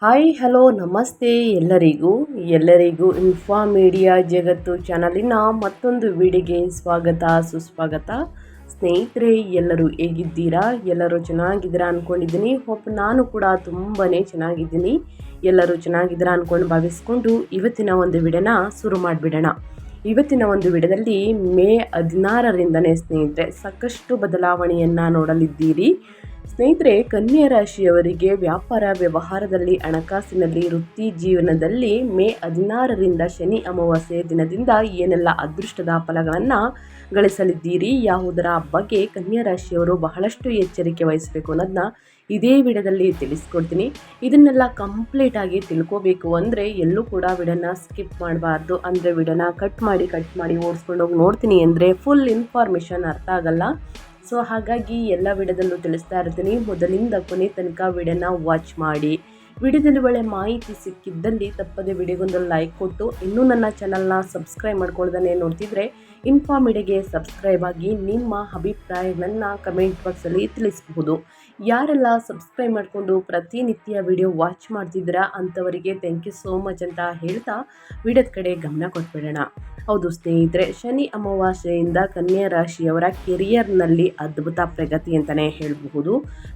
Hi hello ನಮಸ್ತೆ ಎಲ್ಲರಿಗೂ info media ಜಗತ್ತು ಚಾನಲಿನ ಮತ್ತೊಂದು ವಿಡಿಯೋಗೆ ಸ್ವಾಗತ ಸುಸ್ವಾಗತ. ಸ್ನೇಹಿತರೆ, ಎಲ್ಲರೂ ಹೇಗಿದ್ದೀರಾ? ಎಲ್ಲರೂ ಚೆನ್ನಾಗಿದ್ದೀರಾ ಅಂದ್ಕೊಂಡಿದ್ದೀನಿ. ನಾನು ಕೂಡ ತುಂಬಾ ಚೆನ್ನಾಗಿದ್ದೀನಿ. ಎಲ್ಲರೂ ಚೆನ್ನಾಗಿದ್ದೀರಾ ಅಂದ್ಕೊಂಡು ಭಾವಿಸ್ಕೊಂಡು ಇವತ್ತಿನ ಒಂದು ವಿಡಿಯೋನ ಶುರು ಮಾಡಿಬಿಡೋಣ. ಇವತ್ತಿನ ಒಂದು ವಿಡಿಯೋದಲ್ಲಿ ಮೇ 16ರಿಂದನೇ ಸ್ನೇಹಿತರೆ ಸಾಕಷ್ಟು ಬದಲಾವಣೆಯನ್ನು ನೋಡಲಿದ್ದೀರಿ. ಸ್ನೇಹಿತರೆ, ಕನ್ಯಾ ರಾಶಿಯವರಿಗೆ ವ್ಯಾಪಾರ ವ್ಯವಹಾರದಲ್ಲಿ, ಹಣಕಾಸಿನಲ್ಲಿ, ವೃತ್ತಿ ಜೀವನದಲ್ಲಿ ಮೇ 16ರಿಂದ ಶನಿ ಅಮಾವಾಸ್ಯೆ ದಿನದಿಂದ ಏನೆಲ್ಲ ಅದೃಷ್ಟದ ಫಲಗಳನ್ನು ಗಳಿಸಲಿದ್ದೀರಿ, ಯಾವುದರ ಬಗ್ಗೆ ಕನ್ಯಾ ರಾಶಿಯವರು ಬಹಳಷ್ಟು ಎಚ್ಚರಿಕೆ ವಹಿಸಬೇಕು ಅನ್ನೋದನ್ನ ಇದೇ ವಿಡಿಯೋದಲ್ಲಿ ತಿಳಿಸ್ಕೊಡ್ತೀನಿ. ಇದನ್ನೆಲ್ಲ ಕಂಪ್ಲೀಟ್ ಆಗಿ ತಿಳ್ಕೋಬೇಕು ಅಂದರೆ ಎಲ್ಲೂ ಕೂಡ ವಿಡಿಯೋನ ಸ್ಕಿಪ್ ಮಾಡಬಾರ್ದು. ಅಂದರೆ ವಿಡಿಯೋನ ಕಟ್ ಮಾಡಿ ಓಡಿಸ್ಕೊಂಡು ಹೋಗಿ ನೋಡ್ತೀನಿ ಅಂದರೆ ಫುಲ್ ಇನ್ಫಾರ್ಮೇಷನ್ ಅರ್ಥ ಆಗಲ್ಲ. ಸೊ ಹಾಗಾಗಿ ಎಲ್ಲ ವಿಡಿಯೋದಲ್ಲೂ ತಿಳಿಸ್ತಾ ಇರ್ತೀನಿ. ಮೊದಲಿಂದ ಕೊನೆ ತನಕ ವಿಡಿಯೋನ ವಾಚ್ ಮಾಡಿ. ವಿಡಿಯೋದಲ್ಲಿ ಒಳ್ಳೆ ಮಾಹಿತಿ ಸಿಕ್ಕಿದ್ದಲ್ಲಿ ತಪ್ಪದೆ ವಿಡಿಯೋಗೊಂದು ಲೈಕ್ ಕೊಟ್ಟು, ಇನ್ನೂ ನನ್ನ ಚಾನಲ್ನ ಸಬ್ಸ್ಕ್ರೈಬ್ ಮಾಡ್ಕೊಳ್ದೇ ನೋಡ್ತಿದ್ರೆ ಇನ್ಫಾ ಮೀಡಿಯಾಗೆ ಸಬ್ಸ್ಕ್ರೈಬ್ ಆಗಿ ನಿಮ್ಮ ಅಭಿಪ್ರಾಯಗಳನ್ನು ಕಮೆಂಟ್ ಬಾಕ್ಸಲ್ಲಿ ತಿಳಿಸಬಹುದು. ಯಾರೆಲ್ಲ ಸಬ್ಸ್ಕ್ರೈಬ್ ಮಾಡಿಕೊಂಡು ಪ್ರತಿನಿತ್ಯ ವಿಡಿಯೋ ವಾಚ್ ಮಾಡ್ತಿದ್ದೀರಾ ಅಂಥವರಿಗೆ ಥ್ಯಾಂಕ್ ಯು ಸೋ ಮಚ್ ಅಂತ ಹೇಳ್ತಾ ವಿಡಿಯೋದ ಕಡೆ ಗಮನ ಕೊಟ್ಬಿಡೋಣ. ಹೌದು ಸ್ನೇಹಿತರೆ, ಶನಿ ಅಮಾವಾಸ್ಯೆಯಿಂದ ಕನ್ಯಾ ರಾಶಿಯವರ ಕೆರಿಯರ್ನಲ್ಲಿ ಅದ್ಭುತ ಪ್ರಗತಿ ಅಂತಲೇ ಹೇಳಬಹುದು.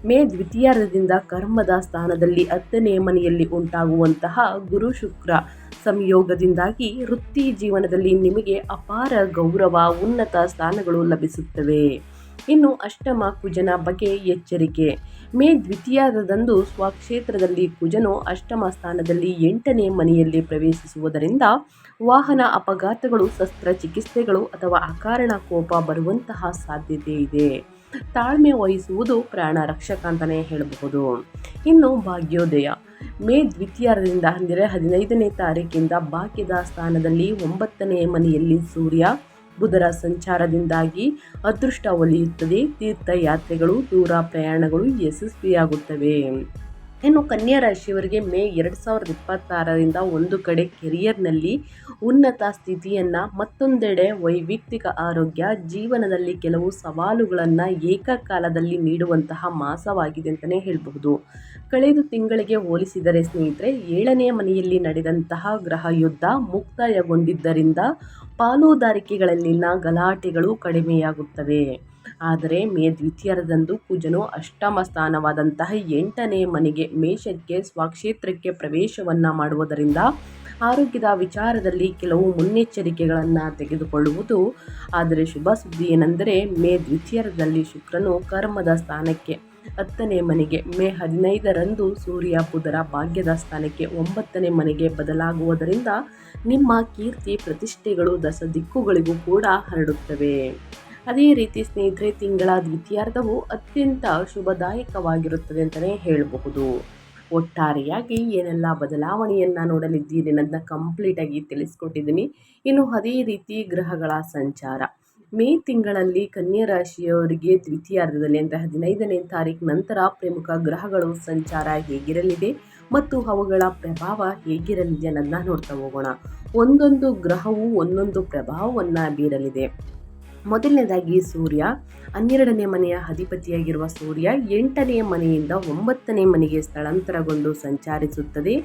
ಮೇ ದ್ವಿತೀಯಾರ್ಧದಿಂದ ಕರ್ಮದ ಸ್ಥಾನದಲ್ಲಿ 10ನೇ ಮನೆಯಲ್ಲಿ ಉಂಟಾಗುವಂತಹ ಗುರು ಶುಕ್ರ ಸಂಯೋಗದಿಂದಾಗಿ ವೃತ್ತಿ ಜೀವನದಲ್ಲಿ ನಿಮಗೆ ಅಪಾರ ಗೌರವ, ಉನ್ನತ ಸ್ಥಾನಗಳು ಲಭಿಸುತ್ತವೆ. ಇನ್ನು ಅಷ್ಟಮ ಕುಜನ ಬಗ್ಗೆ ಎಚ್ಚರಿಕೆ. ಮೇ ದ್ವಿತೀಯಾರ್ಧದಂದು ಸ್ವಕ್ಷೇತ್ರದಲ್ಲಿ ಕುಜನು ಅಷ್ಟಮ ಸ್ಥಾನದಲ್ಲಿ 8ನೇ ಮನೆಯಲ್ಲಿ ಪ್ರವೇಶಿಸುವುದರಿಂದ ವಾಹನ ಅಪಘಾತಗಳು, ಶಸ್ತ್ರಚಿಕಿತ್ಸೆಗಳು ಅಥವಾ ಅಕಾರಣ ಕೋಪ ಬರುವಂತಹ ಸಾಧ್ಯತೆ ಇದೆ. ತಾಳ್ಮೆ ವಹಿಸುವುದು ಪ್ರಾಣ ರಕ್ಷಕ ಅಂತಲೇ ಹೇಳಬಹುದು. ಇನ್ನು ಭಾಗ್ಯೋದಯ. ಮೇ ದ್ವಿತೀಯಾರ್ಧದಿಂದ ಅಂದರೆ 15ನೇ ತಾರೀಕಿಂದ ಭಾಗ್ಯದ ಸ್ಥಾನದಲ್ಲಿ 9ನೇ ಮನೆಯಲ್ಲಿ ಸೂರ್ಯ ಬುಧರ ಸಂಚಾರದಿಂದಾಗಿ ಅದೃಷ್ಟ ಒಲಿಯುತ್ತದೆ. ತೀರ್ಥಯಾತ್ರೆಗಳು, ದೂರ ಪ್ರಯಾಣಗಳು ಯಶಸ್ವಿಯಾಗುತ್ತವೆ. ಇನ್ನು ಕನ್ಯಾ ರಾಶಿಯವರಿಗೆ ಮೇ 2026ರಿಂದ ಒಂದು ಕಡೆ ಕೆರಿಯರ್ನಲ್ಲಿ ಉನ್ನತ ಸ್ಥಿತಿಯನ್ನು, ಮತ್ತೊಂದೆಡೆ ವೈಯಕ್ತಿಕ ಆರೋಗ್ಯ, ಜೀವನದಲ್ಲಿ ಕೆಲವು ಸವಾಲುಗಳನ್ನು ಏಕಕಾಲದಲ್ಲಿ ನೀಡುವಂತಹ ಮಾಸವಾಗಿದೆ ಅಂತಲೇ ಹೇಳಬಹುದು. ಕಳೆದ ತಿಂಗಳಿಗೆ ಹೋಲಿಸಿದರೆ ಸ್ನೇಹಿತರೆ, 7ನೇ ಮನೆಯಲ್ಲಿ ನಡೆದಂತಹ ಗ್ರಹ ಯುದ್ಧ ಮುಕ್ತಾಯಗೊಂಡಿದ್ದರಿಂದ ಪಾಲುದಾರಿಕೆಗಳಲ್ಲಿನ ಗಲಾಟೆಗಳು ಕಡಿಮೆಯಾಗುತ್ತವೆ. ಆದರೆ ಮೇ ದ್ವಿತೀಯಾರ್ಧದಂದು ಕುಜನು ಅಷ್ಟಮ ಸ್ಥಾನವಾದಂತಹ 8ನೇ ಮನೆಗೆ ಮೇಷಕ್ಕೆ ಸ್ವಕ್ಷೇತ್ರಕ್ಕೆ ಪ್ರವೇಶವನ್ನು ಮಾಡುವುದರಿಂದ ಆರೋಗ್ಯದ ವಿಚಾರದಲ್ಲಿ ಕೆಲವು ಮುನ್ನೆಚ್ಚರಿಕೆಗಳನ್ನು ತೆಗೆದುಕೊಳ್ಳುವುದು. ಆದರೆ ಶುಭ ಸುದ್ದಿ ಏನೆಂದರೆ, ಮೇ ದ್ವಿತೀಯಾರ್ಧದಲ್ಲಿ ಶುಕ್ರನು ಕರ್ಮದ ಸ್ಥಾನಕ್ಕೆ 10ನೇ ಮನೆಗೆ, ಮೇ 15ರಂದು ಸೂರ್ಯ ಬುಧರ ಭಾಗ್ಯದ ಸ್ಥಾನಕ್ಕೆ 9ನೇ ಮನೆಗೆ ಬದಲಾಗುವುದರಿಂದ ನಿಮ್ಮ ಕೀರ್ತಿ ಪ್ರತಿಷ್ಠೆಗಳು ದಶ ದಿಕ್ಕುಗಳಿಗೂ ಕೂಡ ಹರಡುತ್ತವೆ. ಅದೇ ರೀತಿ ಸ್ನೇಹಿತರೆ, ತಿಂಗಳ ದ್ವಿತೀಯಾರ್ಧವು ಅತ್ಯಂತ ಶುಭದಾಯಕವಾಗಿರುತ್ತದೆ ಅಂತಲೇ ಹೇಳಬಹುದು. ಒಟ್ಟಾರೆಯಾಗಿ ಏನೆಲ್ಲ ಬದಲಾವಣೆಯನ್ನು ನೋಡಲಿದ್ದೀರಿ ಅನ್ನೋದನ್ನ ಕಂಪ್ಲೀಟಾಗಿ ತಿಳಿಸ್ಕೊಟ್ಟಿದ್ದೀನಿ. ಇನ್ನು ಅದೇ ರೀತಿ ಗ್ರಹಗಳ ಸಂಚಾರ. ಮೇ ತಿಂಗಳಲ್ಲಿ ಕನ್ಯಾ ರಾಶಿಯವರಿಗೆ ದ್ವಿತೀಯಾರ್ಧದಲ್ಲಿ ಅಂದರೆ 15ನೇ ತಾರೀಕು ನಂತರ ಪ್ರಮುಖ ಗ್ರಹಗಳು ಸಂಚಾರ ಹೇಗಿರಲಿದೆ ಮತ್ತು ಅವುಗಳ ಪ್ರಭಾವ ಹೇಗಿರಲಿದೆ ಅನ್ನೋದನ್ನ ನೋಡ್ತಾ ಹೋಗೋಣ. ಒಂದೊಂದು ಗ್ರಹವು ಒಂದೊಂದು ಪ್ರಭಾವವನ್ನು ಬೀರಲಿದೆ. ಮೊದಲನೇದಾಗಿ ಸೂರ್ಯ. 12ನೇ ಮನೆಯ ಅಧಿಪತಿಯಾಗಿರುವ ಸೂರ್ಯ 8ನೇ ಮನೆಯಿಂದ 9ನೇ ಮನೆಗೆ ಸ್ಥಳಾಂತರಗೊಂಡು ಸಂಚರಿಸುತ್ತದೆ.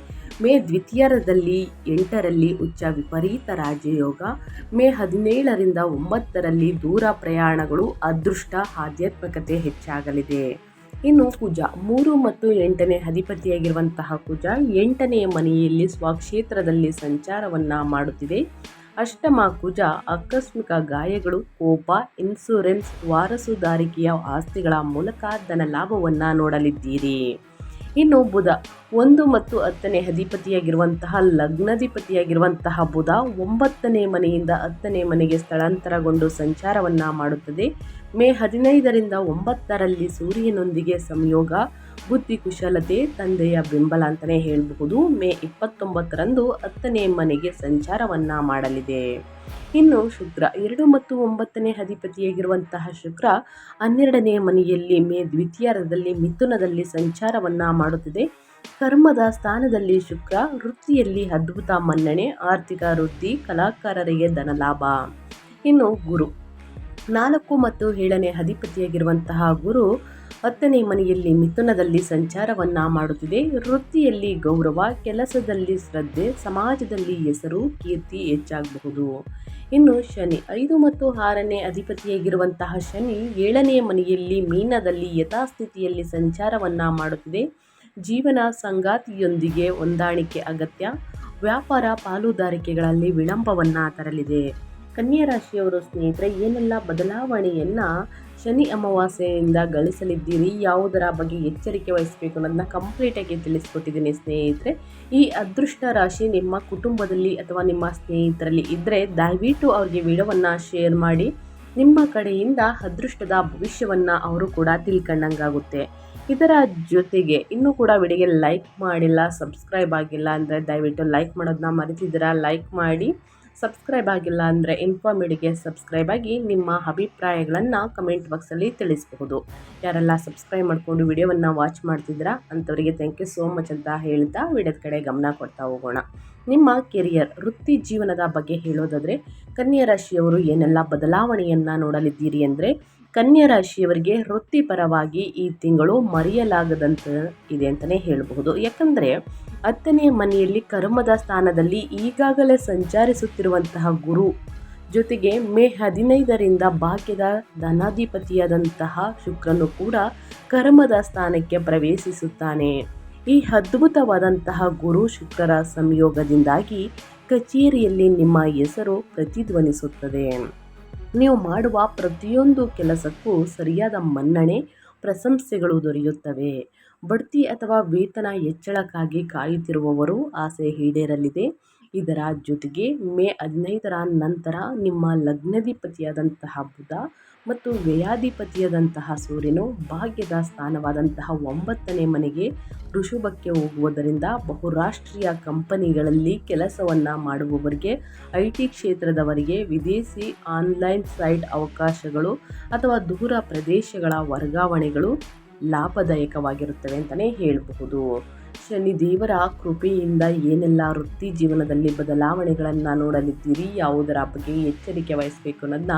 ಮೇ ದ್ವಿತೀಯಾರ್ಧದಲ್ಲಿ 8ರಲ್ಲಿ ಉಚ್ಚ ವಿಪರೀತ ರಾಜಯೋಗ. ಮೇ 17ರಿಂದ 9ರಲ್ಲಿ ದೂರ ಪ್ರಯಾಣಗಳು, ಅದೃಷ್ಟ, ಆಧ್ಯಾತ್ಮಿಕತೆ ಹೆಚ್ಚಾಗಲಿದೆ. ಇನ್ನು ಕುಜ. 3 ಮತ್ತು 8ನೇ ಅಧಿಪತಿಯಾಗಿರುವಂತಹ ಕುಜ 8ನೇ ಮನೆಯಲ್ಲಿ ಸ್ವಕ್ಷೇತ್ರದಲ್ಲಿ ಸಂಚಾರವನ್ನು ಮಾಡುತ್ತಿದೆ. ಅಷ್ಟಮ ಕುಜ ಆಕಸ್ಮಿಕ ಗಾಯಗಳು, ಕೋಪ, ಇನ್ಶೂರೆನ್ಸ್, ವಾರಸುದಾರಿಕೆಯ ಆಸ್ತಿಗಳ ಮೂಲಕ ಧನ ಲಾಭವನ್ನು ನೋಡಲಿದ್ದೀರಿ. ಇನ್ನು ಬುಧ. 1 ಮತ್ತು 10ನೇ ಅಧಿಪತಿಯಾಗಿರುವಂತಹ ಲಗ್ನಾಧಿಪತಿಯಾಗಿರುವಂತಹ ಬುಧ 9ನೇ ಮನೆಯಿಂದ 10ನೇ ಮನೆಗೆ ಸ್ಥಳಾಂತರಗೊಂಡು ಸಂಚಾರವನ್ನು ಮಾಡುತ್ತದೆ. ಮೇ 15ರಿಂದ 9ರಲ್ಲಿ ಸೂರ್ಯನೊಂದಿಗೆ ಸಂಯೋಗ, ಬುದ್ಧಿ ಕುಶಲತೆ, ತಂದೆಯ ಬೆಂಬಲ ಅಂತಲೇ ಹೇಳಬಹುದು. ಮೇ 29ರಂದು 10ನೇ ಮನೆಗೆ ಸಂಚಾರವನ್ನು ಮಾಡಲಿದೆ. ಇನ್ನು ಶುಕ್ರ. 2 ಮತ್ತು 9ನೇ ಅಧಿಪತಿಯಾಗಿರುವಂತಹ ಶುಕ್ರ 12ನೇ ಮನೆಯಲ್ಲಿ ಮೇ ದ್ವಿತೀಯಾರ್ಧದಲ್ಲಿ ಮಿಥುನದಲ್ಲಿ ಸಂಚಾರವನ್ನು ಮಾಡುತ್ತದೆ. ಕರ್ಮದ ಸ್ಥಾನದಲ್ಲಿ ಶುಕ್ರ, ವೃತ್ತಿಯಲ್ಲಿ ಅದ್ಭುತ ಮನ್ನಣೆ, ಆರ್ಥಿಕ ವೃದ್ಧಿ, ಕಲಾಕಾರರಿಗೆ ಧನಲಾಭ. ಇನ್ನು ಗುರು. 4 ಮತ್ತು 7ನೇ ಅಧಿಪತಿಯಾಗಿರುವಂತಹ ಗುರು 10ನೇ ಮನೆಯಲ್ಲಿ ಮಿಥುನದಲ್ಲಿ ಸಂಚಾರವನ್ನ ಮಾಡುತ್ತಿದೆ. ವೃತ್ತಿಯಲ್ಲಿ ಗೌರವ, ಕೆಲಸದಲ್ಲಿ ಶ್ರದ್ಧೆ, ಸಮಾಜದಲ್ಲಿ ಹೆಸರು, ಕೀರ್ತಿ ಹೆಚ್ಚಾಗಬಹುದು. ಇನ್ನು ಶನಿ 5 ಮತ್ತು 6ನೇ ಅಧಿಪತಿಯಾಗಿರುವಂತಹ ಶನಿ 7ನೇ ಮನೆಯಲ್ಲಿ ಮೀನದಲ್ಲಿ ಯಥಾಸ್ಥಿತಿಯಲ್ಲಿ ಸಂಚಾರವನ್ನ ಮಾಡುತ್ತಿದೆ. ಜೀವನ ಸಂಗಾತಿಯೊಂದಿಗೆ ಹೊಂದಾಣಿಕೆ ಅಗತ್ಯ. ವ್ಯಾಪಾರ ಪಾಲುದಾರಿಕೆಗಳಲ್ಲಿ ವಿಳಂಬವನ್ನ ತರಲಿದೆ. ಕನ್ಯಾ ರಾಶಿಯವರು ಸ್ನೇಹಿತರೆ, ಏನೆಲ್ಲ ಬದಲಾವಣೆಯನ್ನ ಶನಿ ಅಮಾವಾಸ್ಯೆಯಿಂದ ಗಳಿಸಲಿದ್ದೀರಿ, ಯಾವುದರ ಬಗ್ಗೆ ಎಚ್ಚರಿಕೆ ವಹಿಸಬೇಕು ಅನ್ನೋದನ್ನ ಕಂಪ್ಲೀಟಾಗಿ ತಿಳಿಸ್ಕೊಟ್ಟಿದ್ದೀನಿ ಸ್ನೇಹಿತರೆ. ಈ ಅದೃಷ್ಟ ರಾಶಿ ನಿಮ್ಮ ಕುಟುಂಬದಲ್ಲಿ ಅಥವಾ ನಿಮ್ಮ ಸ್ನೇಹಿತರಲ್ಲಿ ಇದ್ದರೆ ದಯವಿಟ್ಟು ಅವ್ರಿಗೆ ವಿಡಿಯೋವನ್ನು ಶೇರ್ ಮಾಡಿ. ನಿಮ್ಮ ಕಡೆಯಿಂದ ಅದೃಷ್ಟದ ಭವಿಷ್ಯವನ್ನು ಅವರು ಕೂಡ ತಿಳ್ಕೊಂಡಂಗಾಗುತ್ತೆ. ಇದರ ಜೊತೆಗೆ ಇನ್ನೂ ಕೂಡ ವಿಡಿಯೋಗೆ ಲೈಕ್ ಮಾಡಿಲ್ಲ, ಸಬ್ಸ್ಕ್ರೈಬ್ ಆಗಿಲ್ಲ ಅಂದರೆ ದಯವಿಟ್ಟು ಲೈಕ್ ಮಾಡೋದನ್ನ ಮರೆತಿದ್ದೀರಾ, ಲೈಕ್ ಮಾಡಿ. ಸಬ್ಸ್ಕ್ರೈಬ್ ಆಗಿಲ್ಲ ಅಂದರೆ ಇನ್ಫಾರ್ಮೇಟಿವ್ಗೆ ಸಬ್ಸ್ಕ್ರೈಬ್ ಆಗಿ ನಿಮ್ಮ ಅಭಿಪ್ರಾಯಗಳನ್ನು ಕಮೆಂಟ್ ಬಾಕ್ಸಲ್ಲಿ ತಿಳಿಸಬಹುದು. ಯಾರೆಲ್ಲ ಸಬ್ಸ್ಕ್ರೈಬ್ ಮಾಡಿಕೊಂಡು ವಿಡಿಯೋವನ್ನು ವಾಚ್ ಮಾಡ್ತಿದ್ದೀರಾ ಅಂಥವರಿಗೆ ಥ್ಯಾಂಕ್ ಯು ಸೋ ಮಚ್ ಅಂತ ಹೇಳ್ತಾ ವಿಡಿಯೋದ ಕಡೆ ಗಮನ ಕೊಡ್ತಾ ಹೋಗೋಣ. ನಿಮ್ಮ ಕೆರಿಯರ್, ವೃತ್ತಿ ಜೀವನದ ಬಗ್ಗೆ ಹೇಳೋದಾದರೆ ಕನ್ಯಾ ರಾಶಿಯವರು ಏನೆಲ್ಲ ಬದಲಾವಣೆಯನ್ನು ನೋಡಲಿದ್ದೀರಿ ಅಂದರೆ, ಕನ್ಯಾ ರಾಶಿಯವರಿಗೆ ವೃತ್ತಿಪರವಾಗಿ ಈ ತಿಂಗಳು ಮರೆಯಲಾಗದಂತೆ ಇದೆ ಅಂತಲೇ ಹೇಳಬಹುದು. ಯಾಕಂದರೆ 10ನೇ ಮನೆಯಲ್ಲಿ ಕರ್ಮದ ಸ್ಥಾನದಲ್ಲಿ ಈಗಾಗಲೇ ಸಂಚರಿಸುತ್ತಿರುವಂತಹ ಗುರು ಜೊತೆಗೆ ಮೇ 15ರಿಂದ ಭಾಗ್ಯದ ಧನಾಧಿಪತಿಯಾದಂತಹ ಶುಕ್ರನು ಕೂಡ ಕರ್ಮದ ಸ್ಥಾನಕ್ಕೆ ಪ್ರವೇಶಿಸುತ್ತಾನೆ. ಈ ಅದ್ಭುತವಾದಂತಹ ಗುರು ಶುಕ್ರರ ಸಂಯೋಗದಿಂದಾಗಿ ಕಚೇರಿಯಲ್ಲಿ ನಿಮ್ಮ ಹೆಸರು ಪ್ರತಿಧ್ವನಿಸುತ್ತದೆ. ನೀವು ಮಾಡುವ ಪ್ರತಿಯೊಂದು ಕೆಲಸಕ್ಕೂ ಸರಿಯಾದ ಮನ್ನಣೆ, ಪ್ರಶಂಸೆಗಳು ದೊರೆಯುತ್ತವೆ. ಬಡ್ತಿ ಅಥವಾ ವೇತನ ಹೆಚ್ಚಳಕ್ಕಾಗಿ ಕಾಯುತ್ತಿರುವವರು ಆಸೆ ಈಡೇರಲಿದೆ. ಇದರ ಜೊತೆಗೆ ಮೇ 15ರ ನಂತರ ನಿಮ್ಮ ಲಗ್ನಾಧಿಪತಿಯಾದಂತಹ ಬುಧ ಮತ್ತು ವ್ಯಯಾಧಿಪತಿಯಾದಂತಹ ಸೂರ್ಯನು ಭಾಗ್ಯದ ಸ್ಥಾನವಾದಂತಹ 9ನೇ ಮನೆಗೆ ಋಷಭಕ್ಕೆ ಹೋಗುವುದರಿಂದ ಬಹುರಾಷ್ಟ್ರೀಯ ಕಂಪನಿಗಳಲ್ಲಿ ಕೆಲಸವನ್ನು ಮಾಡುವವರಿಗೆ, IT ಕ್ಷೇತ್ರದವರಿಗೆ ವಿದೇಶಿ ಆನ್ಲೈನ್ ಸೈಟ್ ಅವಕಾಶಗಳು ಅಥವಾ ದೂರ ಪ್ರದೇಶಗಳ ವರ್ಗಾವಣೆಗಳು ಲಾಭದಾಯಕವಾಗಿರುತ್ತವೆ ಅಂತಲೇ ಹೇಳಬಹುದು. ಶನಿದೇವರ ಕೃಪೆಯಿಂದ ಏನೆಲ್ಲ ವೃತ್ತಿ ಜೀವನದಲ್ಲಿ ಬದಲಾವಣೆಗಳನ್ನು ನೋಡಲಿದ್ದೀರಿ, ಯಾವುದರ ಬಗ್ಗೆ ಎಚ್ಚರಿಕೆ ವಹಿಸಬೇಕು ಅನ್ನೋದನ್ನ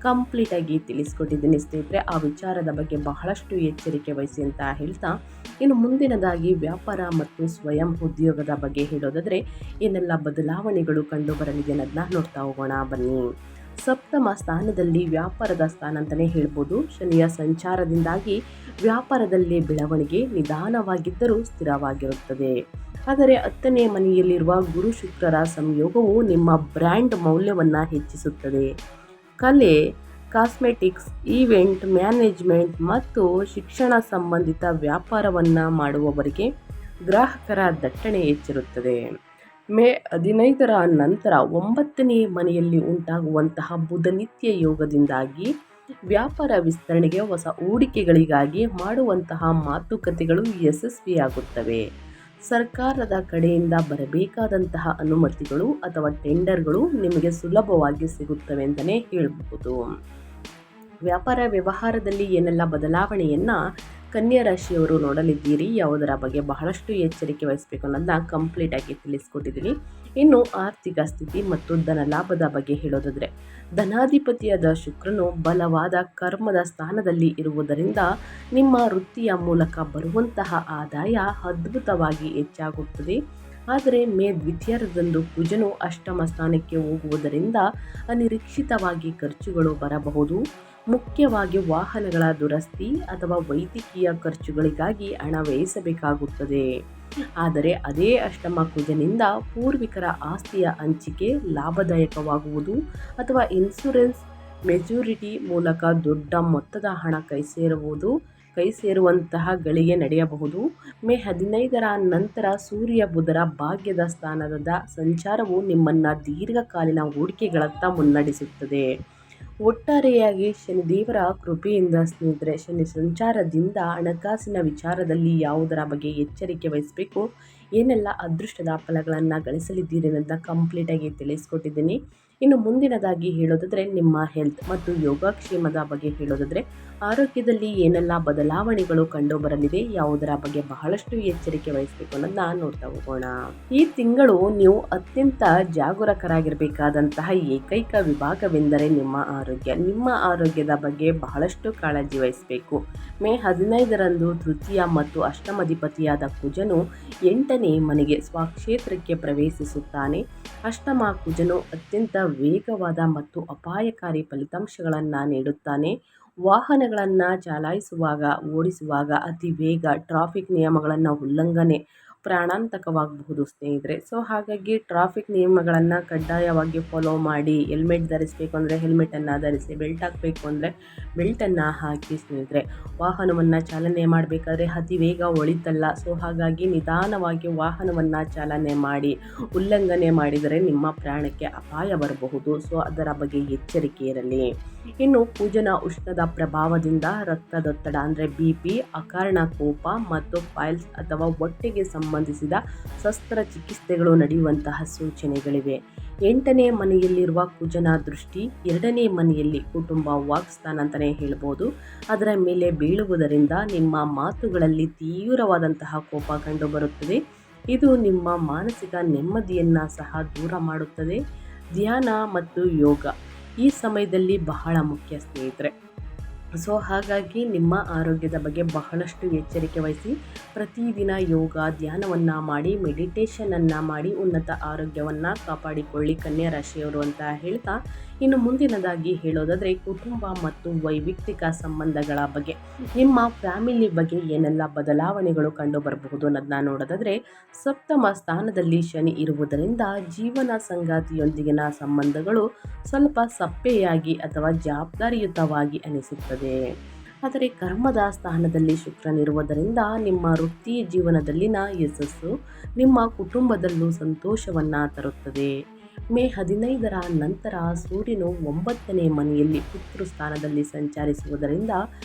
ಕಂಪ್ಲೀಟಾಗಿ ತಿಳಿಸ್ಕೊಟ್ಟಿದ್ದೀನಿ ಸ್ನೇಹಿತರೆ. ಆ ವಿಚಾರದ ಬಗ್ಗೆ ಬಹಳಷ್ಟು ಎಚ್ಚರಿಕೆ ವಹಿಸಿ ಅಂತ ಹೇಳ್ತಾ, ಇನ್ನು ಮುಂದಿನದಾಗಿ ವ್ಯಾಪಾರ ಮತ್ತು ಸ್ವಯಂ ಉದ್ಯೋಗದ ಬಗ್ಗೆ ಹೇಳೋದಾದರೆ ಏನೆಲ್ಲ ಬದಲಾವಣೆಗಳು ಕಂಡು ಬರಲಿದೆ ಅನ್ನೋದನ್ನ ನೋಡ್ತಾ ಹೋಗೋಣ ಬನ್ನಿ. ಸಪ್ತಮ ಸ್ಥಾನದಲ್ಲಿ ವ್ಯಾಪಾರದ ಸ್ಥಾನ ಅಂತಲೇ ಹೇಳ್ಬೋದು. ಶನಿಯ ಸಂಚಾರದಿಂದಾಗಿ ವ್ಯಾಪಾರದಲ್ಲಿ ಬೆಳವಣಿಗೆ ನಿಧಾನವಾಗಿದ್ದರೂ ಸ್ಥಿರವಾಗಿರುತ್ತದೆ. ಆದರೆ 10ನೇ ಮನೆಯಲ್ಲಿರುವ ಗುರು ಶುಕ್ರರ ಸಂಯೋಗವು ನಿಮ್ಮ ಬ್ರ್ಯಾಂಡ್ ಮೌಲ್ಯವನ್ನು ಹೆಚ್ಚಿಸುತ್ತದೆ. ಕಲೆ, ಕಾಸ್ಮೆಟಿಕ್ಸ್, ಈವೆಂಟ್ ಮ್ಯಾನೇಜ್ಮೆಂಟ್ ಮತ್ತು ಶಿಕ್ಷಣ ಸಂಬಂಧಿತ ವ್ಯಾಪಾರವನ್ನು ಮಾಡುವವರಿಗೆ ಗ್ರಾಹಕರ ದಟ್ಟಣೆ ಹೆಚ್ಚಿರುತ್ತದೆ. ಮೇ 15ರ ನಂತರ 9ನೇ ಮನೆಯಲ್ಲಿ ಉಂಟಾಗುವಂತಹ ಬುಧನಿತ್ಯ ಯೋಗದಿಂದಾಗಿ ವ್ಯಾಪಾರ ವಿಸ್ತರಣೆಗೆ, ಹೊಸ ಹೂಡಿಕೆಗಳಿಗಾಗಿ ಮಾಡುವಂತಹ ಮಾತುಕತೆಗಳು ಯಶಸ್ವಿಯಾಗುತ್ತವೆ. ಸರ್ಕಾರದ ಕಡೆಯಿಂದ ಬರಬೇಕಾದಂತಹ ಅನುಮತಿಗಳು ಅಥವಾ ಟೆಂಡರ್ಗಳು ನಿಮಗೆ ಸುಲಭವಾಗಿ ಸಿಗುತ್ತವೆ ಅಂತಲೇ ಹೇಳಬಹುದು. ವ್ಯಾಪಾರ ವ್ಯವಹಾರದಲ್ಲಿ ಏನೆಲ್ಲ ಬದಲಾವಣೆಯನ್ನು ಕನ್ಯಾ ರಾಶಿಯವರು ನೋಡಲಿದ್ದೀರಿ, ಯಾವುದರ ಬಗ್ಗೆ ಬಹಳಷ್ಟು ಎಚ್ಚರಿಕೆ ವಹಿಸಬೇಕು ಅನ್ನೋದನ್ನ ಕಂಪ್ಲೀಟಾಗಿ ತಿಳಿಸ್ಕೊಟ್ಟಿದ್ದೀನಿ. ಇನ್ನು ಆರ್ಥಿಕ ಸ್ಥಿತಿ ಮತ್ತು ಧನ ಲಾಭದ ಬಗ್ಗೆ ಹೇಳೋದಾದರೆ, ಧನಾಧಿಪತಿಯಾದ ಶುಕ್ರನು ಬಲವಾದ ಕರ್ಮದ ಸ್ಥಾನದಲ್ಲಿ ಇರುವುದರಿಂದ ನಿಮ್ಮ ವೃತ್ತಿಯ ಮೂಲಕ ಬರುವಂತಹ ಆದಾಯ ಅದ್ಭುತವಾಗಿ ಹೆಚ್ಚಾಗುತ್ತದೆ. ಆದರೆ ಮೇ 2ರಂದು ಕುಜನು ಅಷ್ಟಮ ಸ್ಥಾನಕ್ಕೆ ಹೋಗುವುದರಿಂದ ಅನಿರೀಕ್ಷಿತವಾಗಿ ಖರ್ಚುಗಳು ಬರಬಹುದು. ಮುಖ್ಯವಾಗಿ ವಾಹನಗಳ ದುರಸ್ತಿ ಅಥವಾ ವೈದ್ಯಕೀಯ ಖರ್ಚುಗಳಿಗಾಗಿ ಹಣ ವ್ಯಯಿಸಬೇಕಾಗುತ್ತದೆ. ಆದರೆ ಅದೇ ಅಷ್ಟಮ ಕುಜನಿಂದ ಪೂರ್ವಿಕರ ಆಸ್ತಿಯ ಹಂಚಿಕೆ ಲಾಭದಾಯಕವಾಗುವುದು ಅಥವಾ ಇನ್ಶೂರೆನ್ಸ್ ಮೆಚುರಿಟಿ ಮೂಲಕ ದೊಡ್ಡ ಮೊತ್ತದ ಹಣ ಕೈ ಸೇರುವಂತಹ ಗಳಿಗೆ ನಡೆಯಬಹುದು. ಮೇ 15ರ ನಂತರ ಸೂರ್ಯ ಬುಧರ ಭಾಗ್ಯದ ಸ್ಥಾನದ ಸಂಚಾರವು ನಿಮ್ಮನ್ನು ದೀರ್ಘಕಾಲೀನ ಹೂಡಿಕೆಗಳತ್ತ ಮುನ್ನಡೆಸುತ್ತದೆ. ಒಟ್ಟಾರೆಯಾಗಿ ಶನಿದೇವರ ಕೃಪೆಯಿಂದ ಸ್ನೇಹಿತರೆ, ಶನಿ ಸಂಚಾರದಿಂದ ಹಣಕಾಸಿನ ವಿಚಾರದಲ್ಲಿ ಯಾವುದರ ಬಗ್ಗೆ ಎಚ್ಚರಿಕೆ ವಹಿಸಬೇಕು, ಏನೆಲ್ಲ ಅದೃಷ್ಟದ ಫಲಗಳನ್ನು ಗಳಿಸಲಿದ್ದೀರಿ ಅನ್ನೋದನ್ನ ಕಂಪ್ಲೀಟಾಗಿ ತಿಳಿಸ್ಕೊಟ್ಟಿದ್ದೀನಿ. ಇನ್ನು ಮುಂದಿನದಾಗಿ ಹೇಳೋದಾದರೆ ನಿಮ್ಮ ಹೆಲ್ತ್ ಮತ್ತು ಯೋಗಕ್ಷೇಮದ ಬಗ್ಗೆ ಹೇಳೋದಾದರೆ ಆರೋಗ್ಯದಲ್ಲಿ ಏನೆಲ್ಲ ಬದಲಾವಣೆಗಳು ಕಂಡು ಬರಲಿದೆ, ಯಾವುದರ ಬಗ್ಗೆ ಬಹಳಷ್ಟು ಎಚ್ಚರಿಕೆ ವಹಿಸಬೇಕು ಅನ್ನೋದನ್ನ ನೋಡ್ತಾ ಹೋಗೋಣ. ಈ ತಿಂಗಳು ನೀವು ಅತ್ಯಂತ ಜಾಗರೂಕರಾಗಿರಬೇಕಾದಂತಹ ಏಕೈಕ ವಿಭಾಗವೆಂದರೆ ನಿಮ್ಮ ಆರೋಗ್ಯ. ನಿಮ್ಮ ಆರೋಗ್ಯದ ಬಗ್ಗೆ ಬಹಳಷ್ಟು ಕಾಳಜಿ ವಹಿಸಬೇಕು. ಮೇ 15ರಂದು ತೃತೀಯ ಮತ್ತು ಅಷ್ಟಮಾಧಿಪತಿಯಾದ ಕುಜನು 8ನೇ ಮನೆಗೆ ಸ್ವಕ್ಷೇತ್ರಕ್ಕೆ ಪ್ರವೇಶಿಸುತ್ತಾನೆ. ಅಷ್ಟಮ ಕುಜನು ಅತ್ಯಂತ ವೇಗವಾದ ಮತ್ತು ಅಪಾಯಕಾರಿ ಫಲಿತಾಂಶಗಳನ್ನು ನೀಡುತ್ತಾನೆ. ವಾಹನಗಳನ್ನು ಓಡಿಸುವಾಗ ಅತಿ ವೇಗ, ಟ್ರಾಫಿಕ್ ನಿಯಮಗಳನ್ನು ಉಲ್ಲಂಘನೆ ಪ್ರಾಣಾಂತಕವಾಗಬಹುದು ಸ್ನೇಹಿತರೆ. ಸೊ ಹಾಗಾಗಿ ಟ್ರಾಫಿಕ್ ನಿಯಮಗಳನ್ನು ಕಡ್ಡಾಯವಾಗಿ ಫಾಲೋ ಮಾಡಿ. ಹೆಲ್ಮೆಟ್ ಧರಿಸಬೇಕು ಅಂದರೆ ಹೆಲ್ಮೆಟನ್ನು ಧರಿಸಿ, ಬೆಲ್ಟ್ ಹಾಕಬೇಕು ಅಂದರೆ ಬೆಲ್ಟನ್ನು ಹಾಕಿ ಸ್ನೇಹಿತರೆ. ವಾಹನವನ್ನು ಚಾಲನೆ ಮಾಡಬೇಕಾದ್ರೆ ಅತಿ ವೇಗ ಒಳಿತಲ್ಲ. ಸೊ ಹಾಗಾಗಿ ನಿಧಾನವಾಗಿ ವಾಹನವನ್ನು ಚಾಲನೆ ಮಾಡಿ. ಉಲ್ಲಂಘನೆ ಮಾಡಿದರೆ ನಿಮ್ಮ ಪ್ರಾಣಕ್ಕೆ ಅಪಾಯ ಬರಬಹುದು. ಸೊ ಅದರ ಬಗ್ಗೆ ಎಚ್ಚರಿಕೆ ಇರಲಿ. ಇನ್ನು ಕುಜನ ಉಷ್ಣದ ಪ್ರಭಾವದಿಂದ ರಕ್ತದೊತ್ತಡ ಅಂದರೆ BP, ಅಕಾರಣ ಕೋಪ ಮತ್ತು ಫೈಲ್ಸ್ ಅಥವಾ ಹೊಟ್ಟೆಗೆ ಸಂಬಂಧಿಸಿದ ಶಸ್ತ್ರಚಿಕಿತ್ಸೆಗಳು ನಡೆಯುವಂತಹ ಸೂಚನೆಗಳಿವೆ. 8ನೇ ಮನೆಯಲ್ಲಿರುವ ಕುಜನ ದೃಷ್ಟಿ 2ನೇ ಮನೆಯಲ್ಲಿ ಕುಟುಂಬ ವಾಕ್ಸ್ಥಾನ ಅಂತಲೇ ಹೇಳ್ಬೋದು ಅದರ ಮೇಲೆ ಬೀಳುವುದರಿಂದ ನಿಮ್ಮ ಮಾತುಗಳಲ್ಲಿ ತೀವ್ರವಾದಂತಹ ಕೋಪ ಕಂಡುಬರುತ್ತದೆ. ಇದು ನಿಮ್ಮ ಮಾನಸಿಕ ನೆಮ್ಮದಿಯನ್ನು ಸಹ ದೂರ ಮಾಡುತ್ತದೆ. ಧ್ಯಾನ ಮತ್ತು ಯೋಗ ಈ ಸಮಯದಲ್ಲಿ ಬಹಳ ಮುಖ್ಯ ಸ್ನೇಹಿತರೆ. ಸೊ ಹಾಗಾಗಿ ನಿಮ್ಮ ಆರೋಗ್ಯದ ಬಗ್ಗೆ ಬಹಳಷ್ಟು ಎಚ್ಚರಿಕೆ ವಹಿಸಿ. ಪ್ರತಿದಿನ ಯೋಗ, ಧ್ಯಾನವನ್ನು ಮಾಡಿ, ಮೆಡಿಟೇಷನನ್ನು ಮಾಡಿ ಉನ್ನತ ಆರೋಗ್ಯವನ್ನು ಕಾಪಾಡಿಕೊಳ್ಳಿ ಕನ್ಯಾ ರಾಶಿಯವರು ಅಂತ ಹೇಳ್ತಾ, ಇನ್ನು ಮುಂದಿನದಾಗಿ ಹೇಳೋದಾದರೆ ಕುಟುಂಬ ಮತ್ತು ವೈಯಕ್ತಿಕ ಸಂಬಂಧಗಳ ಬಗ್ಗೆ, ನಿಮ್ಮ ಫ್ಯಾಮಿಲಿ ಬಗ್ಗೆ ಏನೆಲ್ಲ ಬದಲಾವಣೆಗಳು ಕಂಡು ಬರಬಹುದು ಅನ್ನೋದನ್ನ ನೋಡೋದಾದರೆ, ಸಪ್ತಮ ಸ್ಥಾನದಲ್ಲಿ ಶನಿ ಇರುವುದರಿಂದ ಜೀವನ ಸಂಗಾತಿಯೊಂದಿಗಿನ ಸಂಬಂಧಗಳು ಸ್ವಲ್ಪ ಸಪ್ಪೆಯಾಗಿ ಅಥವಾ ಜವಾಬ್ದಾರಿಯುತವಾಗಿ ಅನಿಸುತ್ತದೆ. ಆದರೆ ಕರ್ಮದ ಸ್ಥಾನದಲ್ಲಿ ಶುಕ್ರನಿರುವುದರಿಂದ ನಿಮ್ಮ ವೃತ್ತಿ ಜೀವನದಲ್ಲಿನ ಯಶಸ್ಸು ನಿಮ್ಮ ಕುಟುಂಬದಲ್ಲೂ ಸಂತೋಷವನ್ನು ತರುತ್ತದೆ. ಮೇ 15ರ ನಂತರ ಸೂರ್ಯನು 9ನೇ ಮನೆಯಲ್ಲಿ ಪಿತೃಸ್ಥಾನದಲ್ಲಿ ಸಂಚರಿಸುವುದರಿಂದ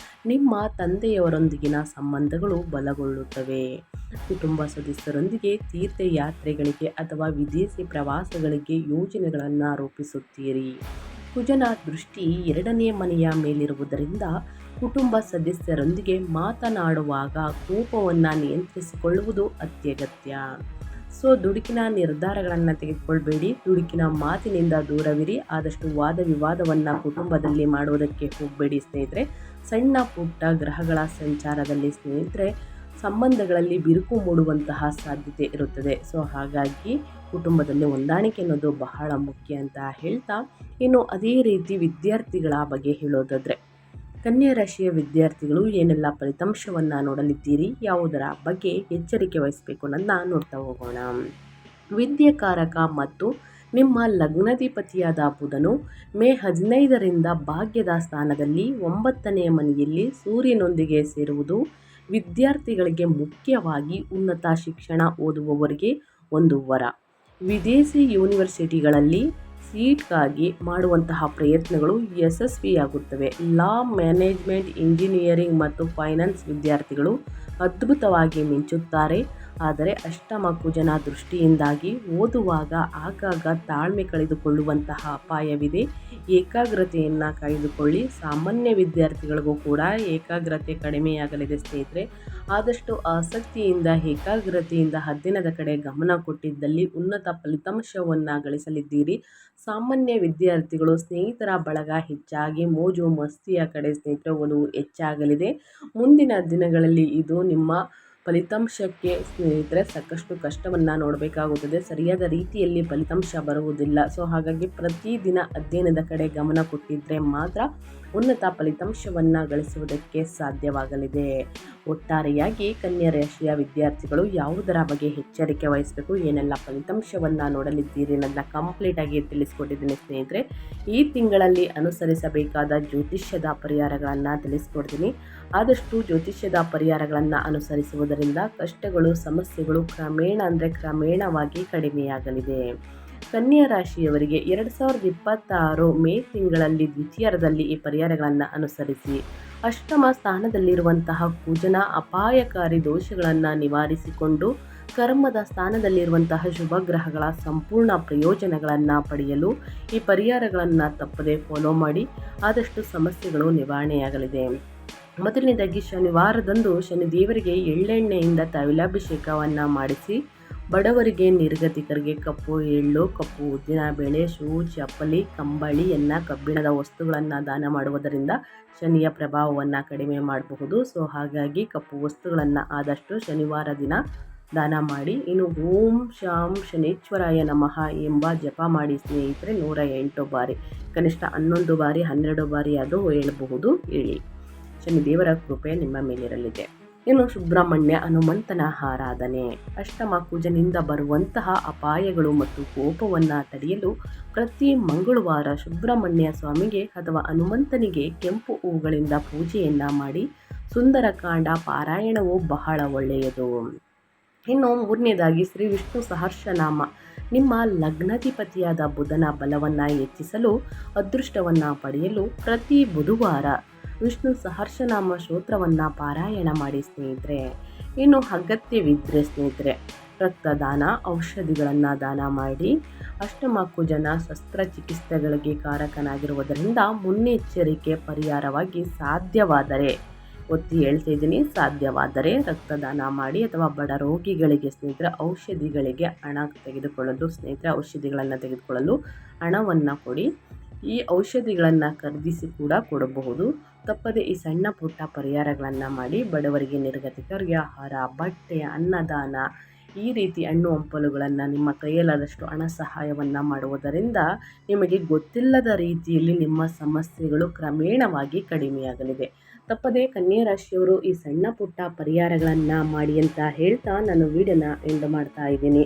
ನಿಮ್ಮ ತಂದೆಯವರೊಂದಿಗಿನ ಸಂಬಂಧಗಳು ಬಲಗೊಳ್ಳುತ್ತವೆ. ಕುಟುಂಬ ಸದಸ್ಯರೊಂದಿಗೆ ತೀರ್ಥಯಾತ್ರೆಗಳಿಗೆ ಅಥವಾ ವಿದೇಶಿ ಪ್ರವಾಸಗಳಿಗೆ ಯೋಜನೆಗಳನ್ನು ರೂಪಿಸುತ್ತೀರಿ. ಕುಜನ ದೃಷ್ಟಿ 2ನೇ ಮನೆಯ ಮೇಲಿರುವುದರಿಂದ ಕುಟುಂಬ ಸದಸ್ಯರೊಂದಿಗೆ ಮಾತನಾಡುವಾಗ ಕೋಪವನ್ನು ನಿಯಂತ್ರಿಸಿಕೊಳ್ಳುವುದು ಅತ್ಯಗತ್ಯ. ಸೊ ದುಡುಕಿನ ನಿರ್ಧಾರಗಳನ್ನು ತೆಗೆದುಕೊಳ್ಬೇಡಿ. ದುಡುಕಿನ ಮಾತಿನಿಂದ ದೂರವಿರಿ. ಆದಷ್ಟು ವಾದ ವಿವಾದವನ್ನು ಕುಟುಂಬದಲ್ಲಿ ಮಾಡುವುದಕ್ಕೆ ಹೋಗಬೇಡಿ ಸ್ನೇಹಿತರೆ. ಸಣ್ಣ ಪುಟ್ಟ ಗ್ರಹಗಳ ಸಂಚಾರದಲ್ಲಿ ಸ್ನೇಹಿತರೆ ಸಂಬಂಧಗಳಲ್ಲಿ ಬಿರುಕು ಮೂಡುವಂತಹ ಸಾಧ್ಯತೆ ಇರುತ್ತದೆ. ಸೊ ಹಾಗಾಗಿ ಕುಟುಂಬದಲ್ಲಿ ಹೊಂದಾಣಿಕೆ ಅನ್ನೋದು ಬಹಳ ಮುಖ್ಯ ಅಂತ ಹೇಳ್ತಾ, ಇನ್ನು ಅದೇ ರೀತಿ ವಿದ್ಯಾರ್ಥಿಗಳ ಬಗ್ಗೆ ಹೇಳೋದಾದರೆ, ಕನ್ಯಾ ರಾಶಿಯ ವಿದ್ಯಾರ್ಥಿಗಳು ಏನೆಲ್ಲ ಫಲಿತಾಂಶವನ್ನು ನೋಡಲಿದ್ದೀರಿ, ಯಾವುದರ ಬಗ್ಗೆ ಎಚ್ಚರಿಕೆ ವಹಿಸಬೇಕು ಅನ್ನೋದನ್ನ ನೋಡ್ತಾ ಹೋಗೋಣ. ವಿದ್ಯಾಕಾರಕ ಮತ್ತು ನಿಮ್ಮ ಲಗ್ನಾಧಿಪತಿಯಾದ ಬುಧನು ಮೇ 15ರಿಂದ ಭಾಗ್ಯದ ಸ್ಥಾನದಲ್ಲಿ 9ನೇ ಮನೆಯಲ್ಲಿ ಸೂರ್ಯನೊಂದಿಗೆ ಸೇರುವುದು ವಿದ್ಯಾರ್ಥಿಗಳಿಗೆ, ಮುಖ್ಯವಾಗಿ ಉನ್ನತ ಶಿಕ್ಷಣ ಓದುವವರಿಗೆ ಒಂದು ವರ. ವಿದೇಶಿ ಯೂನಿವರ್ಸಿಟಿಗಳಲ್ಲಿ ಸೀಟ್ಗಾಗಿ ಮಾಡುವಂತಹ ಪ್ರಯತ್ನಗಳು ಯಶಸ್ವಿಯಾಗುತ್ತವೆ. ಲಾ, ಮ್ಯಾನೇಜ್ಮೆಂಟ್, ಇಂಜಿನಿಯರಿಂಗ್ ಮತ್ತು ಫೈನಾನ್ಸ್ ವಿದ್ಯಾರ್ಥಿಗಳು ಅದ್ಭುತವಾಗಿ ಮಿಂಚುತ್ತಾರೆ. ಆದರೆ ಅಷ್ಟಮ ಕುಜನ ದೃಷ್ಟಿಯಿಂದಾಗಿ ಓದುವಾಗ ಆಗಾಗ ತಾಳ್ಮೆ ಕಳೆದುಕೊಳ್ಳುವಂತಹ ಅಪಾಯವಿದೆ. ಏಕಾಗ್ರತೆಯನ್ನು ಕಾಯ್ದುಕೊಳ್ಳಿ. ಸಾಮಾನ್ಯ ವಿದ್ಯಾರ್ಥಿಗಳಿಗೂ ಕೂಡ ಏಕಾಗ್ರತೆ ಕಡಿಮೆಯಾಗಲಿದೆ ಸ್ನೇಹಿತರೆ. ಆದಷ್ಟು ಆಸಕ್ತಿಯಿಂದ ಏಕಾಗ್ರತೆಯಿಂದ ಅಧ್ಯಯನದ ಕಡೆ ಗಮನ ಕೊಟ್ಟಿದ್ದಲ್ಲಿ ಉನ್ನತ ಫಲಿತಾಂಶವನ್ನು ಗಳಿಸಲಿದ್ದೀರಿ. ಸಾಮಾನ್ಯ ವಿದ್ಯಾರ್ಥಿಗಳು ಸ್ನೇಹಿತರ ಬಳಗ ಹೆಚ್ಚಾಗಿ ಮೋಜು ಮಸ್ತಿಯ ಕಡೆ ಸ್ನೇಹಿತರೆ ಒಲವು ಹೆಚ್ಚಾಗಲಿದೆ. ಮುಂದಿನ ದಿನಗಳಲ್ಲಿ ಇದು ನಿಮ್ಮ ಫಲಿತಾಂಶಕ್ಕೆ ಸ್ನೇಹಿತರೆ ಸಾಕಷ್ಟು ಕಷ್ಟವನ್ನು ನೋಡಬೇಕಾಗುತ್ತದೆ. ಸರಿಯಾದ ರೀತಿಯಲ್ಲಿ ಫಲಿತಾಂಶ ಬರುವುದಿಲ್ಲ. ಸೊ ಹಾಗಾಗಿ ಪ್ರತಿದಿನ ಅಧ್ಯಯನದ ಕಡೆ ಗಮನ ಕೊಟ್ಟಿದ್ದರೆ ಮಾತ್ರ ಉನ್ನತ ಫಲಿತಾಂಶವನ್ನು ಗಳಿಸುವುದಕ್ಕೆ ಸಾಧ್ಯವಾಗಲಿದೆ. ಒಟ್ಟಾರೆಯಾಗಿ ಕನ್ಯಾ ರಾಶಿಯ ವಿದ್ಯಾರ್ಥಿಗಳು ಯಾವುದರ ಬಗ್ಗೆ ಎಚ್ಚರಿಕೆ ವಹಿಸಬೇಕು, ಏನೆಲ್ಲ ಫಲಿತಾಂಶವನ್ನು ನೋಡಲಿದ್ದೀರಿ ಅನ್ನೋದನ್ನ ಕಂಪ್ಲೀಟಾಗಿ ತಿಳಿಸ್ಕೊಟ್ಟಿದ್ದೀನಿ ಸ್ನೇಹಿತರೆ. ಈ ತಿಂಗಳಲ್ಲಿ ಅನುಸರಿಸಬೇಕಾದ ಜ್ಯೋತಿಷ್ಯದ ಪರಿಹಾರಗಳನ್ನು ತಿಳಿಸ್ಕೊಡ್ತೀನಿ. ಆದಷ್ಟು ಜ್ಯೋತಿಷ್ಯದ ಪರಿಹಾರಗಳನ್ನು ಅನುಸರಿಸುವುದರಿಂದ ಕಷ್ಟಗಳು, ಸಮಸ್ಯೆಗಳು ಕ್ರಮೇಣವಾಗಿ ಕಡಿಮೆಯಾಗಲಿದೆ. ಕನ್ಯಾ ರಾಶಿಯವರಿಗೆ 2026 ಮೇ ತಿಂಗಳಲ್ಲಿ ದ್ವಿತೀಯಾರ್ಧದಲ್ಲಿ ಈ ಪರಿಹಾರಗಳನ್ನು ಅನುಸರಿಸಿ. ಅಷ್ಟಮ ಸ್ಥಾನದಲ್ಲಿರುವಂತಹ ಕುಜನ ಅಪಾಯಕಾರಿ ದೋಷಗಳನ್ನು ನಿವಾರಿಸಿಕೊಂಡು ಕರ್ಮದ ಸ್ಥಾನದಲ್ಲಿರುವಂತಹ ಶುಭ ಗ್ರಹಗಳ ಸಂಪೂರ್ಣ ಪ್ರಯೋಜನಗಳನ್ನು ಪಡೆಯಲು ಈ ಪರಿಹಾರಗಳನ್ನು ತಪ್ಪದೆ ಫಾಲೋ ಮಾಡಿ, ಆದಷ್ಟು ಸಮಸ್ಯೆಗಳು ನಿವಾರಣೆಯಾಗಲಿದೆ. ಮೊದಲನೇದಾಗಿ ಶನಿವಾರದಂದು ಶನಿದೇವರಿಗೆ ಎಳ್ಳೆಣ್ಣೆಯಿಂದ ತೈಲಾಭಿಷೇಕವನ್ನು ಮಾಡಿಸಿ, ಬಡವರಿಗೆ, ನಿರ್ಗತಿಕರಿಗೆ ಕಪ್ಪು ಎಳ್ಳು, ಕಪ್ಪು ಉದ್ದಿನಬೇಳೆ, ಶೂ, ಚಪ್ಪಲಿ, ಕಂಬಳಿಯನ್ನು, ಕಬ್ಬಿಣದ ವಸ್ತುಗಳನ್ನು ದಾನ ಮಾಡುವುದರಿಂದ ಶನಿಯ ಪ್ರಭಾವವನ್ನು ಕಡಿಮೆ ಮಾಡಬಹುದು. ಸೊ ಹಾಗಾಗಿ ಕಪ್ಪು ವಸ್ತುಗಳನ್ನು ಆದಷ್ಟು ಶನಿವಾರ ದಿನ ದಾನ ಮಾಡಿ. ಇನ್ನು ಓಂ ಶಾಂ ಶನೇಶ್ವರಾಯ ನಮಃ ಎಂಬ ಜಪ ಮಾಡಿ ಸ್ನೇಹಿತರೆ 108 ಬಾರಿ, ಕನಿಷ್ಠ 11 ಬಾರಿ 12 ಬಾರಿ ಅದು ಹೇಳಬಹುದು. ಹೇಳಿ, ಶನಿದೇವರ ಕೃಪೆ ನಿಮ್ಮ ಮೇಲಿರಲಿದೆ. ಇನ್ನು ಸುಬ್ರಹ್ಮಣ್ಯ ಹನುಮಂತನ ಆರಾಧನೆ. ಅಷ್ಟಮ ಕುಜನಿಂದ ಬರುವಂತಹ ಅಪಾಯಗಳು ಮತ್ತು ಕೋಪವನ್ನು ತಡೆಯಲು ಪ್ರತಿ ಮಂಗಳವಾರ ಸುಬ್ರಹ್ಮಣ್ಯ ಸ್ವಾಮಿಗೆ ಅಥವಾ ಹನುಮಂತನಿಗೆ ಕೆಂಪು ಹೂಗಳಿಂದ ಪೂಜೆಯನ್ನು ಮಾಡಿ ಸುಂದರಕಾಂಡ ಪಾರಾಯಣವು ಬಹಳ ಒಳ್ಳೆಯದು. ಇನ್ನು ಮೂರನೇದಾಗಿ ಶ್ರೀ ವಿಷ್ಣು ಸಹಸ್ರನಾಮ. ನಿಮ್ಮ ಲಗ್ನಾಧಿಪತಿಯಾದ ಬುಧನ ಬಲವನ್ನು ಹೆಚ್ಚಿಸಲು, ಅದೃಷ್ಟವನ್ನು ಪಡೆಯಲು ಪ್ರತಿ ಬುಧವಾರ ವಿಷ್ಣು ಸಹಸ್ರನಾಮ ಸ್ತೋತ್ರವನ್ನು ಪಾರಾಯಣ ಮಾಡಿ ಸ್ನೇಹಿತರೆ. ಇನ್ನು ಅಗತ್ಯವಿದ್ದರೆ ಸ್ನೇಹಿತರೆ ರಕ್ತದಾನ, ಔಷಧಿಗಳನ್ನು ದಾನ ಮಾಡಿ. ಅಷ್ಟಮ ಕುಜನ ಶಸ್ತ್ರಚಿಕಿತ್ಸೆಗಳಿಗೆ ಕಾರಕನಾಗಿರುವುದರಿಂದ ಮುನ್ನೆಚ್ಚರಿಕೆ ಪರಿಹಾರವಾಗಿ ಸಾಧ್ಯವಾದರೆ, ಒತ್ತಿ ಹೇಳ್ತಾ ಇದ್ದೀನಿ, ಸಾಧ್ಯವಾದರೆ ರಕ್ತದಾನ ಮಾಡಿ. ಅಥವಾ ಬಡ ರೋಗಿಗಳಿಗೆ ಸ್ನೇಹಿತರೆ ಔಷಧಿಗಳಿಗೆ ಔಷಧಿಗಳನ್ನು ತೆಗೆದುಕೊಳ್ಳಲು ಹಣವನ್ನು ಕೊಡಿ. ಈ ಔಷಧಿಗಳನ್ನು ಖರೀದಿಸಿ ಕೂಡ ಕೊಡಬಹುದು. ತಪ್ಪದೆ ಈ ಸಣ್ಣ ಪುಟ್ಟ ಪರಿಹಾರಗಳನ್ನು ಮಾಡಿ. ಬಡವರಿಗೆ, ನಿರ್ಗತಿಕರಿಗೆ ಆಹಾರ, ಬಟ್ಟೆ, ಅನ್ನದಾನ, ಈ ರೀತಿ ಹಣ್ಣು ಹಂಪಲುಗಳನ್ನು ನಿಮ್ಮ ಕೈಯಲ್ಲಾದಷ್ಟು ಹಣ ಸಹಾಯವನ್ನು ಮಾಡುವುದರಿಂದ ನಿಮಗೆ ಗೊತ್ತಿಲ್ಲದ ರೀತಿಯಲ್ಲಿ ನಿಮ್ಮ ಸಮಸ್ಯೆಗಳು ಕ್ರಮೇಣವಾಗಿ ಕಡಿಮೆಯಾಗಲಿದೆ. ತಪ್ಪದೆ ಕನ್ಯಾ ರಾಶಿಯವರು ಈ ಸಣ್ಣ ಪುಟ್ಟ ಪರಿಹಾರಗಳನ್ನು ಮಾಡಿ ಅಂತ ಹೇಳ್ತಾ ನಾನು ವಿಡಿಯೋನ ಎಂಡ್ ಮಾಡ್ತಾ ಇದ್ದೀನಿ.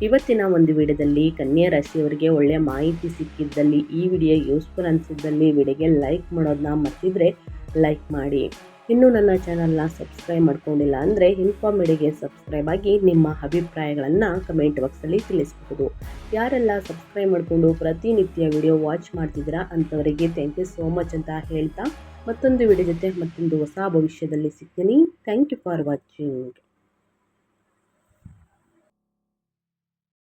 ಇವತ್ತಿನ ಒಂದು ವಿಡಿಯೋದಲ್ಲಿ ಕನ್ಯಾ ರಾಶಿಯವರಿಗೆ ಒಳ್ಳೆಯ ಮಾಹಿತಿ ಸಿಕ್ಕಿದ್ದಲ್ಲಿ, ಈ ವಿಡಿಯೋ ಯೂಸ್ಫುಲ್ ಅನಿಸಿದ್ದಲ್ಲಿ ವಿಡಿಯೋಗೆ ಲೈಕ್ ಮಾಡೋದನ್ನ ಮರ್ತಿದ್ರೆ ಲೈಕ್ ಮಾಡಿ. ಇನ್ನೂ ನನ್ನ ಚಾನಲ್ನ ಸಬ್ಸ್ಕ್ರೈಬ್ ಮಾಡ್ಕೊಂಡಿಲ್ಲ ಅಂದರೆ ಇನ್ಫಾರ್ಮೇಡಿಗೆ ಸಬ್ಸ್ಕ್ರೈಬ್ ಆಗಿ ನಿಮ್ಮ ಅಭಿಪ್ರಾಯಗಳನ್ನು ಕಮೆಂಟ್ ಬಾಕ್ಸಲ್ಲಿ ತಿಳಿಸಬಹುದು. ಯಾರೆಲ್ಲ ಸಬ್ಸ್ಕ್ರೈಬ್ ಮಾಡಿಕೊಂಡು ಪ್ರತಿನಿತ್ಯ ವಿಡಿಯೋ ವಾಚ್ ಮಾಡ್ತಿದ್ದೀರಾ ಅಂಥವರಿಗೆ ಥ್ಯಾಂಕ್ ಯು ಸೋ ಮಚ್ ಅಂತ ಹೇಳ್ತಾ, ಮತ್ತೊಂದು ವಿಡಿಯೋ ಜೊತೆ ಮತ್ತೊಂದು ಹೊಸ ಭವಿಷ್ಯದಲ್ಲಿ ಸಿಗ್ತೀನಿ. Thank you for watching.